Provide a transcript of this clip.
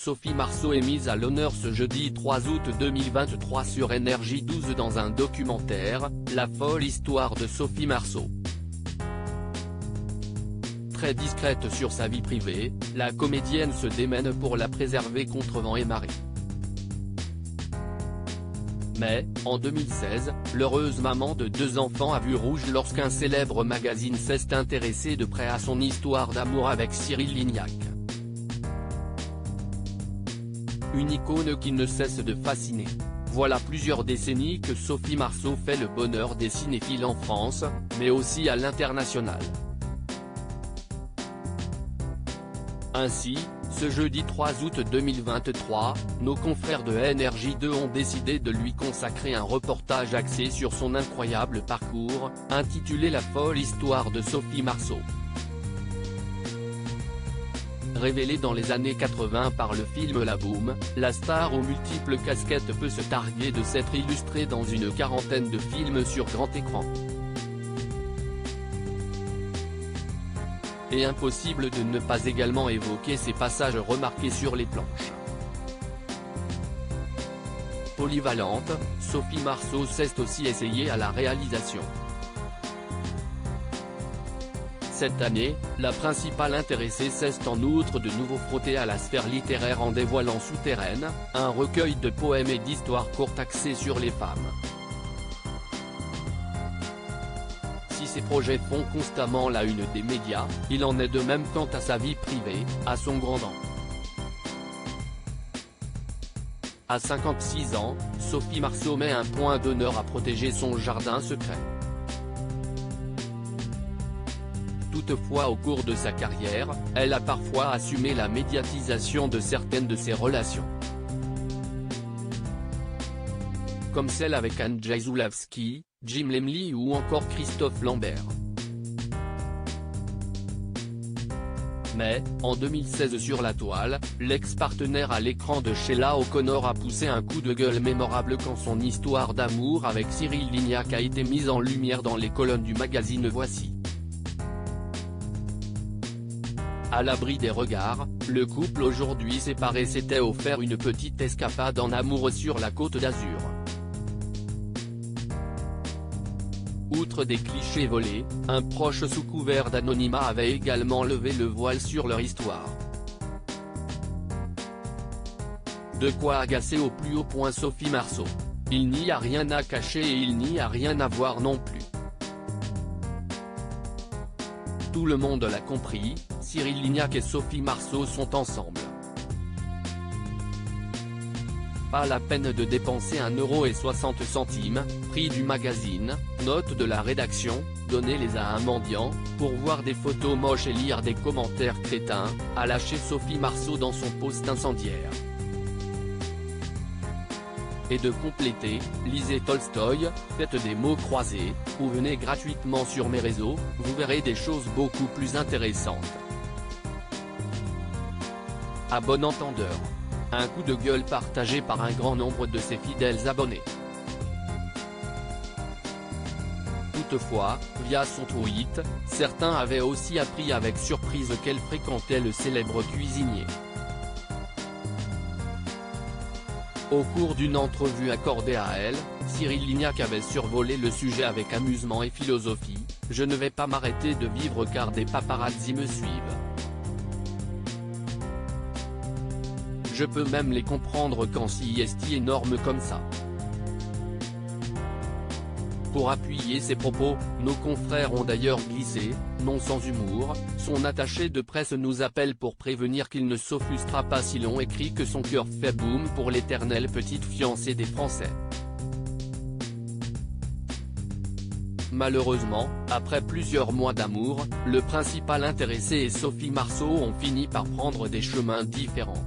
Sophie Marceau est mise à l'honneur ce jeudi 3 août 2023 sur Énergie 12 dans un documentaire, La folle histoire de Sophie Marceau. Très discrète sur sa vie privée, la comédienne se démène pour la préserver contre vent et marée. Mais, en 2016, l'heureuse maman de 2 enfants a vu rouge lorsqu'un célèbre magazine s'est intéressé de près à son histoire d'amour avec Cyril Lignac. Une icône qui ne cesse de fasciner. Voilà plusieurs décennies que Sophie Marceau fait le bonheur des cinéphiles en France, mais aussi à l'international. Ainsi, ce jeudi 3 août 2023, nos confrères de Énergie 2 ont décidé de lui consacrer un reportage axé sur son incroyable parcours, intitulé La folle histoire de Sophie Marceau. Révélée dans les années 80 par le film La Boum, la star aux multiples casquettes peut se targuer de s'être illustrée dans une 40aine de films sur grand écran. Et impossible de ne pas également évoquer ses passages remarqués sur les planches. Polyvalente, Sophie Marceau s'est aussi essayée à la réalisation. Cette année, la principale intéressée s'est en outre de nouveau frottée à la sphère littéraire en dévoilant Souterraine, un recueil de poèmes et d'histoires courtes axées sur les femmes. Si ses projets font constamment la une des médias, il en est de même quant à sa vie privée, à son grand dam. À 56 ans, Sophie Marceau met un point d'honneur à protéger son jardin secret. Toutefois au cours de sa carrière, elle a parfois assumé la médiatisation de certaines de ses relations. Comme celle avec Andrzej Zulawski, Jim Lemley ou encore Christophe Lambert. Mais, en 2016 sur la toile, l'ex-partenaire à l'écran de Sheila O'Connor a poussé un coup de gueule mémorable quand son histoire d'amour avec Cyril Lignac a été mise en lumière dans les colonnes du magazine Voici. À l'abri des regards, le couple aujourd'hui séparé s'était offert une petite escapade en amour sur la Côte d'Azur. Outre des clichés volés, un proche sous couvert d'anonymat avait également levé le voile sur leur histoire. De quoi agacer au plus haut point Sophie Marceau. Il n'y a rien à cacher et il n'y a rien à voir non plus. Tout le monde l'a compris, Cyril Lignac et Sophie Marceau sont ensemble. Pas la peine de dépenser 1,60 €, prix du magazine, note de la rédaction, donnez-les à un mendiant, pour voir des photos moches et lire des commentaires crétins, a lâché Sophie Marceau dans son post incendiaire. Et de compléter, lisez Tolstoï, faites des mots croisés, ou venez gratuitement sur mes réseaux, vous verrez des choses beaucoup plus intéressantes. À bon entendeur. Un coup de gueule partagé par un grand nombre de ses fidèles abonnés. Toutefois, via son tweet, certains avaient aussi appris avec surprise qu'elle fréquentait le célèbre cuisinier. Au cours d'une entrevue accordée à elle, Cyril Lignac avait survolé le sujet avec amusement et philosophie, « Je ne vais pas m'arrêter de vivre car des paparazzi me suivent. Je peux même les comprendre quand c'est énorme comme ça ». Pour appuyer ses propos, nos confrères ont d'ailleurs glissé, non sans humour, son attaché de presse nous appelle pour prévenir qu'il ne s'offusquera pas si l'on écrit que son cœur fait boum pour l'éternelle petite fiancée des Français. Malheureusement, après plusieurs mois d'amour, le principal intéressé et Sophie Marceau ont fini par prendre des chemins différents.